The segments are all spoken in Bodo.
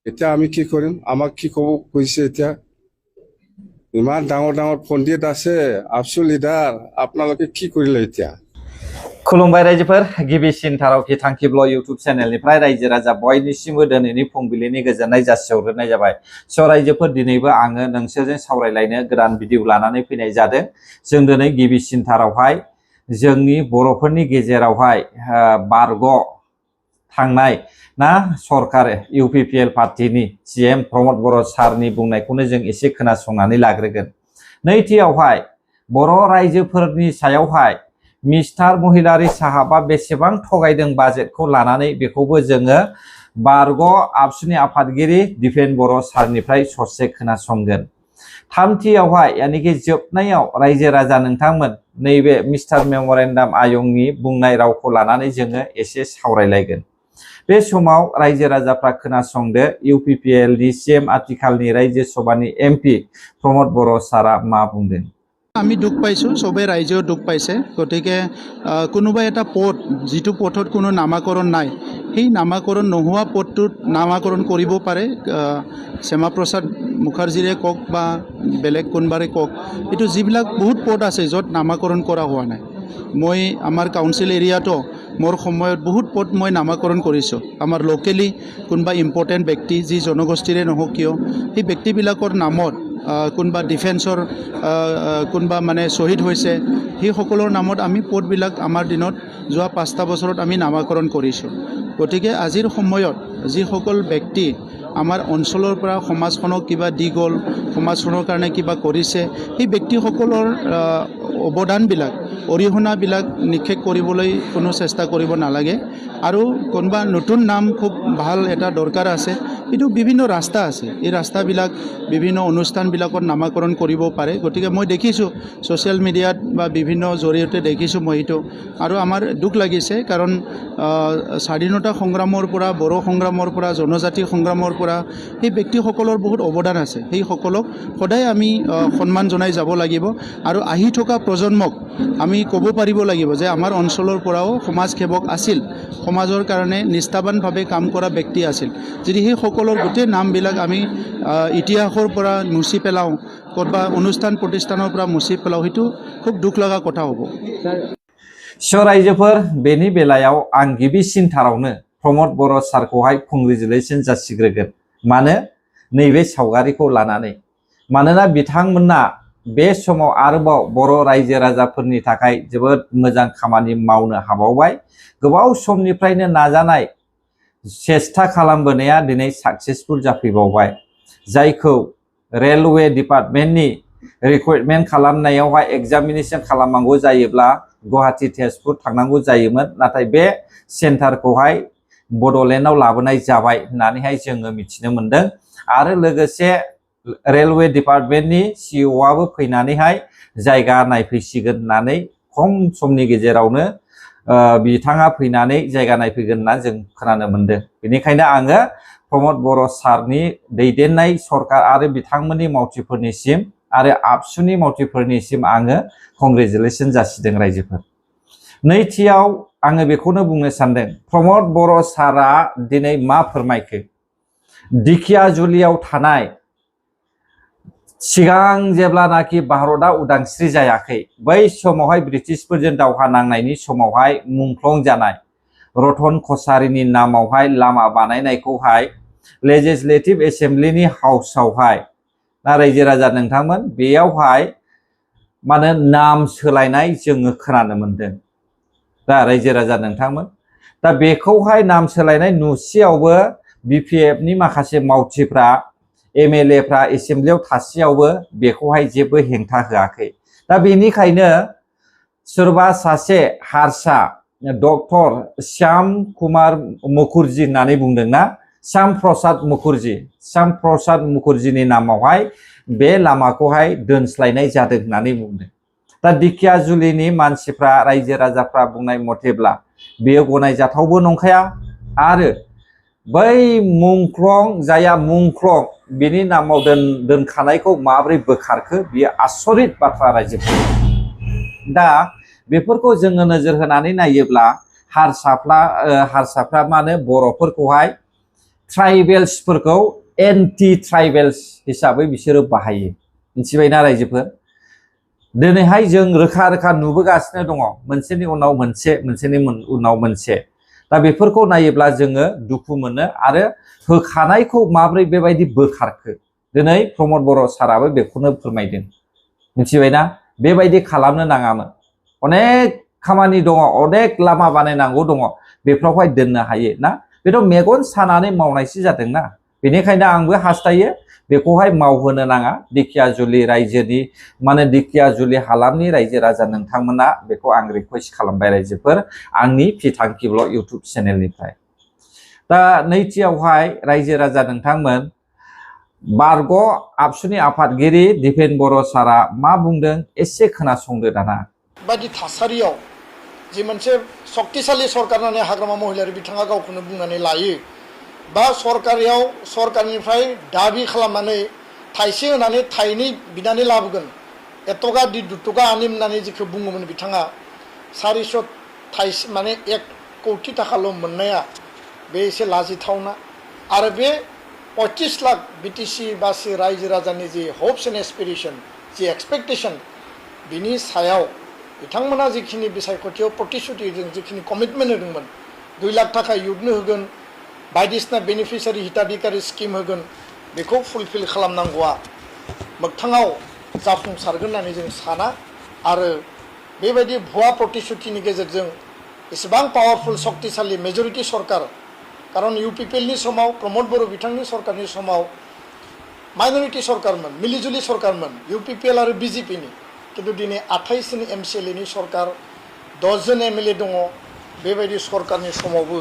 এতিয়া আমি কি কৰিম? আমাক কি ক'ব কৈছে এতিয়া? ইমান ডাঙৰ ডাঙৰ পণ্ডিত আছে, আবসু লিডাৰ, আপোনালোকে কি কৰিলে এতিয়া? खुलुमबाय रायजोफोर गिबिसिन थारावखि थांखि ब्लग इउट्युब चेनेलनिफ्राय रायजो राजा बयनिसिमबो दिनैनि फुंबिलिनि गोजोननाय जासिहरग्रोनाय जाबाय। स' रायजोफोर दिनैबो आङो नोंसोरजों सावरायलायनो गोदान भिडिअ लानानै फैनाय जादों। जों दिनै गिबिसिन थारावहाय जोंनि बर'फोरनि गेजेरावहाय बारग' थांनाय ना सरकार इउपिपिएल पार्टीनि सीएम प्रमद बर' सारनि बुंनायखौनो जों एसे खोनासंनानै लाग्रोगोन। नैथियावहाय बर' रायजोफोरनि सायावहाय मिस्टार महिलारी साहाबा बेसेबां थगायदों बाजेटखौ लानानै बेखौबो जोङो बारग' आबसुनि आफादगिरि दिपेन बर' सारनिफ्राय ससे खोनासंगोन। थामथियावहाय यानिकि जोबनायाव रायजो राजा नोंथांमोन नैबे मिस्टार मेम'रेन्डाम आयंनि बुंनाय रावखौ लानानै जोङो एसे सावरायलायगोन। बे समाव रायजो राजाफ्रा खोनासंदो इउपिपिएलनि सीएम आथिखालनि रायजो सभानि एमपि प्रमद बर' सारा मा बुंदों। আমি দুখ পাইছোঁ, সবে ৰাইজেও দুখ পাইছে। গতিকে কোনোবা এটা পথ যিটো পথত কোনো নামাকৰণ নাই, সেই নামাকৰণ নোহোৱা পথটোত নামাকৰণ কৰিব পাৰে। শ্যামাপ্ৰসাদ মুখাৰ্জীৰে কওক বা বেলেগ কোনোবাৰে কওক, এইটো যিবিলাক বহুত পথ আছে য'ত নামাকৰণ কৰা হোৱা নাই। মই আমাৰ কাউন্সিল এৰিয়াতো মোৰ সময়ত বহুত পথ মই নামাকৰণ কৰিছোঁ। আমাৰ লোকেলি কোনোবা ইম্পৰ্টেণ্ট ব্যক্তি যি জনগোষ্ঠীৰে নহওক কিয়, সেই ব্যক্তিবিলাকৰ নামত কোনোবা ডিফেন্সৰ কোনোবা মানে শ্বহীদ হৈছে, সেইসকলৰ নামত আমি পথবিলাক আমাৰ দিনত যোৱা 5টা বছৰত আমি নামাকৰণ কৰিছোঁ। গতিকে আজিৰ সময়ত যিসকল ব্যক্তি আমাৰ অঞ্চলৰ পৰা সমাজখনক কিবা দি গ'ল, সমাজখনৰ কাৰণে কিবা কৰিছে, সেই ব্যক্তিসকলৰ অৱদানবিলাক অৰিহণাবিলাক নিক্ষেপ কৰিবলৈ কোনো চেষ্টা কৰিব নালাগে। আৰু কোনোবা নতুন নাম খুব ভাল এটা দৰকাৰ আছে, এইটো বিভিন্ন ৰাস্তা আছে, এই ৰাস্তাবিলাক বিভিন্ন অনুষ্ঠানবিলাকত নামাকৰণ কৰিব পাৰে। গতিকে মই দেখিছোঁ ছ'চিয়েল মিডিয়াত বা বিভিন্ন জৰিয়তে দেখিছোঁ মই এইটো, আৰু আমাৰ দুখ লাগিছে। কাৰণ স্বাধীনতা সংগ্ৰামৰ পৰা, বড়ো সংগ্ৰামৰ পৰা, জনজাতি সংগ্ৰামৰ পৰা সেই ব্যক্তিসকলৰ বহুত অৱদান আছে। সেইসকলক সদায় আমি সন্মান জনাই যাব লাগিব। আৰু আহি থকা প্ৰজন্মক আমি ক'ব পাৰিব লাগিব যে আমাৰ অঞ্চলৰ পৰাও সমাজ সেৱক আছিল, সমাজৰ কাৰণে নিষ্ঠাবানভাৱে কাম কৰা ব্যক্তি আছিল। যদি সেইসকলৰ গোটেই নামবিলাক আমি ইতিহাসৰ পৰা মুচি পেলাওঁ, ক'ৰবা অনুষ্ঠান প্ৰতিষ্ঠানৰ পৰা মুচি পেলাওঁ, সেইটো খুব দুখ লগা কথা হ'ব। स' रायजोफोर बेनि बेलायाव आं गिबिसिन थारावनो प्रमद बर' सारखौहाय कंग्रेचुलेसन जासिग्रोगोन। मानो नैबे सावगारिखौ लानानै, मानोना बिथांमोना बे समाव आरोबाव बर' रायजो राजाफोरनि थाखाय जोबोद मोजां खामानि मावनो हाबावबाय। गोबाव समनिफ्रायनो नाजानाय सेस्था खालामबोनाया दिनै साक्सेसफुल जाफैबावबाय। जायखौ रेलवे डिपार्टमेन्टनि रिक्रुटमेन्ट खालामनायावहाय एग्जामिनेशन खालामनांगौ जायोब्ला गुवाहाटी तेजपुर थांनांगौ जायोमोन, नाथाय बे सेन्टारखौहाय बड'लेण्डआव लाबोनाय जाबाय होननानैहाय जोङो मिथिनो मोनदों। आरो लोगोसे रेलवे डिपार्टमेन्टनि सिइअआबो फैनानैहाय जायगा नायफैसिगोन होननानै खम समनि गेजेरावनो बिथाङा फैनानै जायगा नायफैगोन होनना जों खोनानो मोनदों। बेनिखायनो आङो प्रमद बर' सारनि दैदेननाय सरकार आरो बिथांमोननि मावथिफोरनिसिम आरो आबसुनि मावथिफोरनिसिम आङो कंग्रेचुलेसन जासिदों रायजोफोर। नैथियाव आङो बेखौनो बुंनो सानदों, प्रमद बर' सारा दिनै मा फोरमायखो। दिखियाजुलियाव थानाय सिगां जेब्लानाखि भारतआ उदांस्रि जायाखै, बै समावहाय ब्रिटिशफोरजों दावहा नांनायनि समावहाय मुंख्लं जानाय रतन कछारीनि नामावहाय लामा बानायनायखौहाय लेजिस्लेटिभ एसेम्बलिनि हाउसआवहाय ना रायजो राजा नोंथांमोन, बेयावहाय माने नाम सोलायनाय जोङो खोनानो मोनदों। दा रायजो राजा नोंथांमोन, दा बेखौहाय नाम सोलायनाय नुसेयावबो बिपिएफनि माखासे मावथिफ्रा एमएलएफ्रा एसेम्बलियाव थासेयावबो बेखौहाय जेबो हेंथा होआखै। दा बेनिखायनो सोरबा सासे हारसा डक्टर श्याम कुमार मुखर्जी होननानै बुंदोंना, श्याम प्रसाद मुखर्जीनि नामावहाय बे लामाखौहाय दोनस्लायनाय जादों होननानै बुंदों। दा दिखियाजुलिनि मानसिफ्रा रायजो राजाफ्रा बुंनाय मथेब्ला बेयो गनायजाथावबो नंखाया। आरो बै मुंख्लं जाया मुंख्लं बिनि नामाव दोनखानायखौ माबोरै बोखारखो, बियो आसरित बाथ्रा रायजोफोर। दा बेफोरखौ जोङो नोजोर होनानै नायोब्ला हारसाफ्रा मा होनो बर'फोरखौहाय ट्राइबेल्सफोरखौ एन्टि ट्राइबेल्स हिसाबै बिसोरो बाहायो मिथिबायना रायजोफोर दिनैहाय जों रोखा रोखा नुबोगासिनो दङ मोनसेनि उनाव मोनसे मोनसेनि उनाव मोनसे दा बेफोरखौ नायोब्ला जोङो दुखु मोनो आरो होखानायखौ माब्रै बेबायदि बोखारखो दिनै प्रमद बर' साराबो बेखौनो फोरमायदों मिथिबायना बेबायदि खालामनो नाङामोन अनेक खामानि दङ अनेक लामा बानायनांगौ दङ बेफोरावहाय दोननो हायो ना बेथ' मेगन सानानै मावनायसो जादोंना बेनिखायनो आंबो हास्थायो बेखौहाय मावहोनो नाङा दिखियाजुलि रायजोनि माने दिखियाजुलि हालामनि रायजो राजा नोंथांमोना बेखौ आं रिकुवेस्ट खालामबाय रायजोफोर आंनि फिथांखि ब्लग इउटुब चेनेलनिफ्राय दा नैथियावहाय रायजो राजा नोंथांमोन बारग' आबसुनि आफादगिरि दिपेन बर' सारा मा बुंदों एसे खोनासंदो दाना बायदि थासारियाव जि मोनसे शक्तिशाली सरकार होननानै हाग्रामा महिलारि बिथाङा गावखौनो बुंनानै लायो बा सरकारनिफ्राय दाबि खालामनानै थाइसे होनानै थाइनै बिनानै लाबोगोन एतगा दि दुतगा आनिम होननानै जिखौ बुङोमोन बिथाङा 400 थाइसे माने 1 कौटि थाखाल' मोननाया बे एसे लाजिथावना आरो बे 25 लाख बिटिसि बासि रायजो राजानि जि हप्स एन्ड एसपिरेसन जि एक्सपेक्टेसन बिनि सायाव बिथांमोना जिखिनि बिसायख'थियाव प्रतिश्रुतिजों जिखिनि कमिटमेन्ट होदोंमोन 2 लाख थाखा इयुथनो होगोन बायदिसिना बेनिफिसियारि हिताधिकारि स्किम होगोन बेखौ फुलफिल खालामनांगौआ मोगथाङाव जाफुंसारगोन होननानै जों साना आरो बेबायदि भुवा प्रतिश्रुतिनि गेजेरजों एसेबां पावारफुल शक्तिशाली मेजरिटी सरकार कारण इउपिपिएलनि समाव प्रमद बर' बिथांनि सरकारनि समाव माइनरिटी सरकारमोन मिलिजुलि सरकारमोन इउपिपिएल आरो बिजेपिनि किन्तु दिनै 28 नि एमसिएलएनि सरकार 10 जन एमएलए दङ बेबायदि सरकारनि समावबो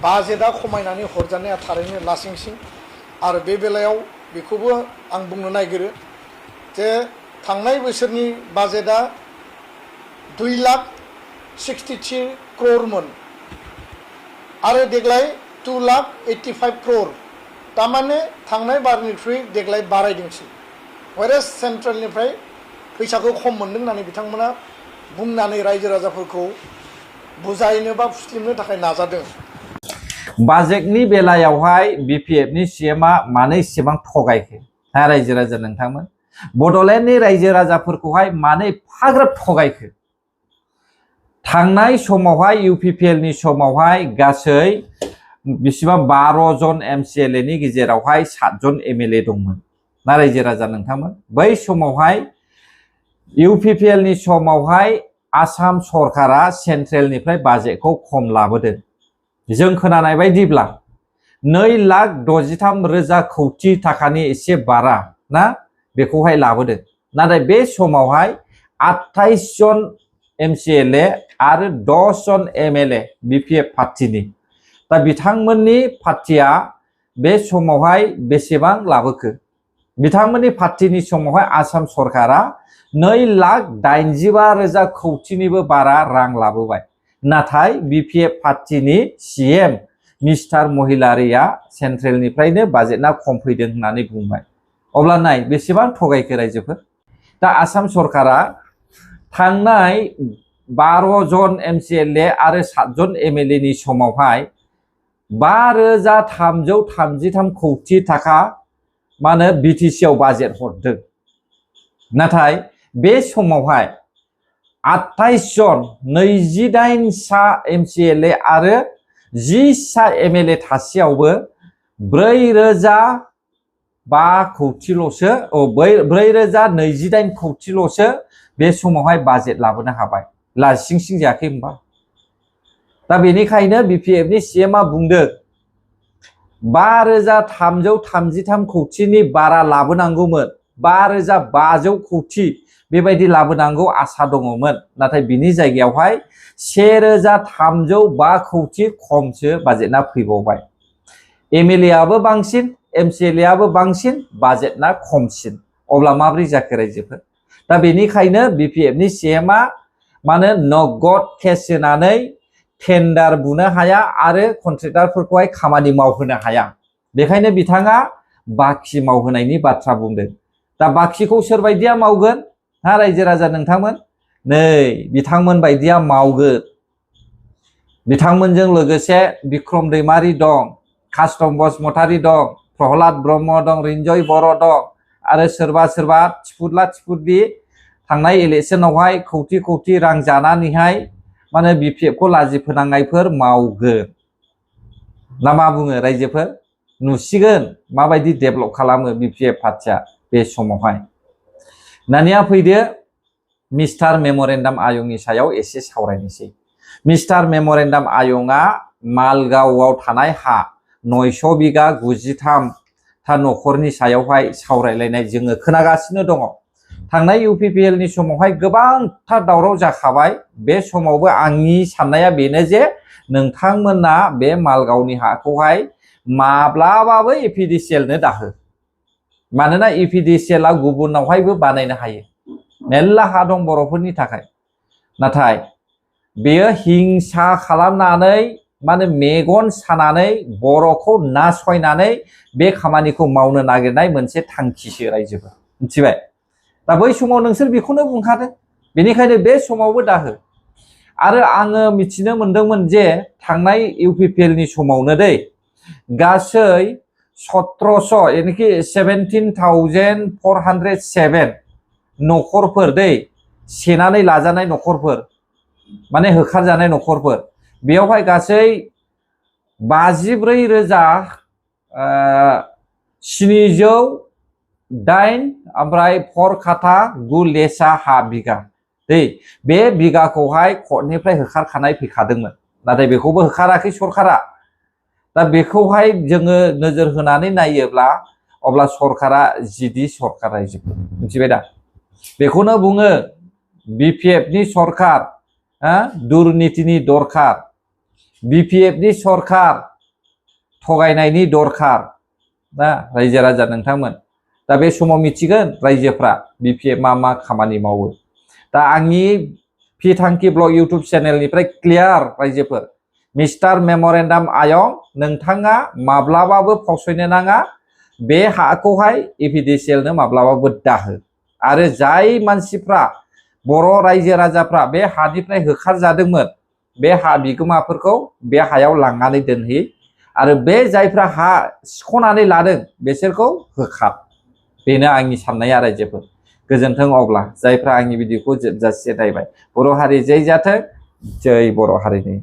बाजेटआ खमायनानै हरजानाया थारैनो लासिंसिं आरो बे बेलायाव बेखौबो आं बुंनो नागिरो जे थांनाय बोसोरनि बाजेटआ 2,63 crore आरो देग्लाय 2,85 crore तारमाने थांनाय बारनिख्रुइ देग्लाय बारायदोंसै वेरेस सेन्ट्रेलनिफ्राय फैसाखौ खम मोनदों होननानै बिथांमोना बुंनानै रायजो राजाफोरखौ बुजायनो बा फुस्लिमनो थाखाय नाजादों बाजेटनि बेलायावहाय बिपिएफनि सीएमआ मानो इसेबां थगायखो रायजो राजा नोंथांमोन बड'लेण्डनि रायजो राजाफोरखौहाय मानो एफाग्राब थगायखो थांनाय समावहाय इउपिपिएलनि समावहाय गासै बिसिबां 12 जन एमसिएलएनि गेजेरावहाय 7 जन एमएलए दंमोन ना रायजो राजा नोंथांमोन बै समावहाय इउपिपिएलनि समावहाय आसाम सरकारा सेन्ट्रेलनिफ्राय बाजेटखौ खम लाबोदों जों खोनानाय बायदिब्ला 2,63,000 कौटि थाखानि एसे बारा ना बेखौहाय लाबोदों नाथाय बे समावहाय 28 जन एमसिएलए आरो 10 जन एमएलए बिपिएफ पार्टीनि दा बिथांमोननि पार्टीया बे समावहाय बेसेबां लाबोखो बिथांमोननि पार्टीनि समावहाय आसाम सरकारा 2,85,000 कौटिनिबो बारा रां लाबोबाय नाथाय बिपिएफ पार्टीनि सीएम मिस्टार महिलारिया सेन्ट्रेलनिफ्रायनो बाजेटना खम फैदों होननानै बुंबाय अब्ला नाय बेसेबां थगायखो रायजोफोर दा आसाम सरकारा थांनाय 12 जन एमसिएलए आरो 7 जन एमएलए नि समावहाय 5,333 कौटि थाखा माने बिटिसिआव बाजेट हरदों नाथाय बे समावहाय 28 जन 28 सा एमसिएलए आरो 10 सा एमएलए थासेयावबो 4,005 कौटिल'सो 4,028 कौटिल'सो बे समावहाय बाजेट लाबोनो हाबाय लासिंसिं जायाखै होनबा दा बेनिखायनो बिपिएफनि सीएमआ बुंदों 5,333 कौटिनि बारा लाबोनांगौमोन 5,500 कौटि बेबायदि लाबोनांगौ आसा दङमोन नाथाय बिनि जायगायावहाय 1,305 कौटि खमसो बाजेटना फैबावबाय एमएलएआबो बांसिन एमसिएलएआबो बांसिन बाजेटना खमसिन अब्ला माब्रै जाखो रायजोफोर दा बेनिखायनो बिपिएफनि सीएमआ माने नगद केस होनानै टेन्डार बुनो हाया आरो कन्ट्रेक्टरफोरखौहाय खामानि मावहोनो हाया बेखायनो बिथाङा बाखि मावहोनायनि बाथ्रा बुंदों दा बाखिखौ सोर बायदिया मावगोन हा रायजो राजा नोंथांमोन नै बिथांमोन बायदिया मावगोन बिथांमोनजों लोगोसे बिक्रम दैमारि दं कास्टम बसुमतारी दं, प्रहलाद ब्रह्म दं, रिन्जय बर' दं आरो सोरबा सोरबा थिफुदला थिफुदलि थांनाय इलेक्सनावहाय खौथि खौथि रां जानानैहाय माने BPF खौ लाजि फोनांनायफोर मावगोन ना मा बुङो रायजोफोर? नुसिगोन माबायदि डेभेलप खालामो BPF पार्टिया बे समावहाय। दानिया फैदो मिस्टार मेम'रेन्डाम आयंनि सायाव एसे सावरायनोसै। मिस्टार मेम'रेन्डाम आयंआ मालगावआव थानाय हा 900 बिगा 93 था नखरनि सायावहाय सावरायलायनाय जोङो खोनागासिनो दङ। थांनाय UPPL नि समावहाय गोबांथार दावराव जाखाबाय। बे समावबो आंनि साननाया बेनो जे नोंथांमोना बे मालगावनि हाखौहाय माब्लाबाबो APDCL नो दाहो। मानोना APDCL आ गुबुनावहायबो बानायनो हायो। मेल्ला हा दं बर'फोरनि थाखाय। नाथाय बेयो हिंसा खालामनानै माने मेगन सानानै बर'खौ नासयनानै बे खामानिखौ मावनो नागिरनाय मोनसे थांखिसो रायजोफोर। मिथिबाय? दा बै समाव नोंसोर बेखौनो बुंखादों। बेनिखायनो बे समावबो दाहो। आरो आङो मिथिनो मोनदोंमोन जे थांनाय UPPL नि समावनो दै गासै 1700 यानिखि 17,407 नखरफोर दै सेनानै लाजानाय नखरफोर माने होखारजानाय नखरफोर बेयावहाय गासै 54,708 ओमफ्राय 4 काटा 9 लेसा हा बिगा दै बे बिगाखौहाय कर्टनिफ्राय होखारखानाय फैखादोंमोन। नाथाय बेखौबो होखाराखै सरकारा। दा बेखौहाय जोङो नोजोर होनानै नायोब्ला अब्ला सरकारा जिदि सरकार रायजोफोर। मिथिबाय दा? बेखौनो बुङो BPF नि सरकार दुर्नीतिनि दरखार। BPF नि सरकार थगायनायनि दरखार। दा रायजो राजा नोंथांमोन दा बे समाव मिथिगोन रायजोफ्रा BPF मा खामानि मावो। दा आंनि पि थांखि ब्लग इउटुब चेनेलनिफ्राय क्लियार रायजोफोर मिस्टार मेम'रेन्डाम आयं नोंथाङा माब्लाबाबो फावसयनो नाङा। बे हाखौहाय APDCL नो माब्लाबाबो दाहो। आरो जाय मानसिफ्रा बर' रायजो राजाफ्रा बे हानिफ्राय होखारजादोंमोन बे हा बिगोमाफोरखौ बे हायाव लांनानै दोनहै आरो बे जायफ्रा हा सिख'नानै लादों बिसोरखौ होखार। बेनो आंनि साननाया रायजोफोर। गोजोन्थों अब्ला जायफ्रा आंनि भिडिअखौ जोबजासे नायबाय। बर' हारि जै जाथों, जै बर' हारिनि।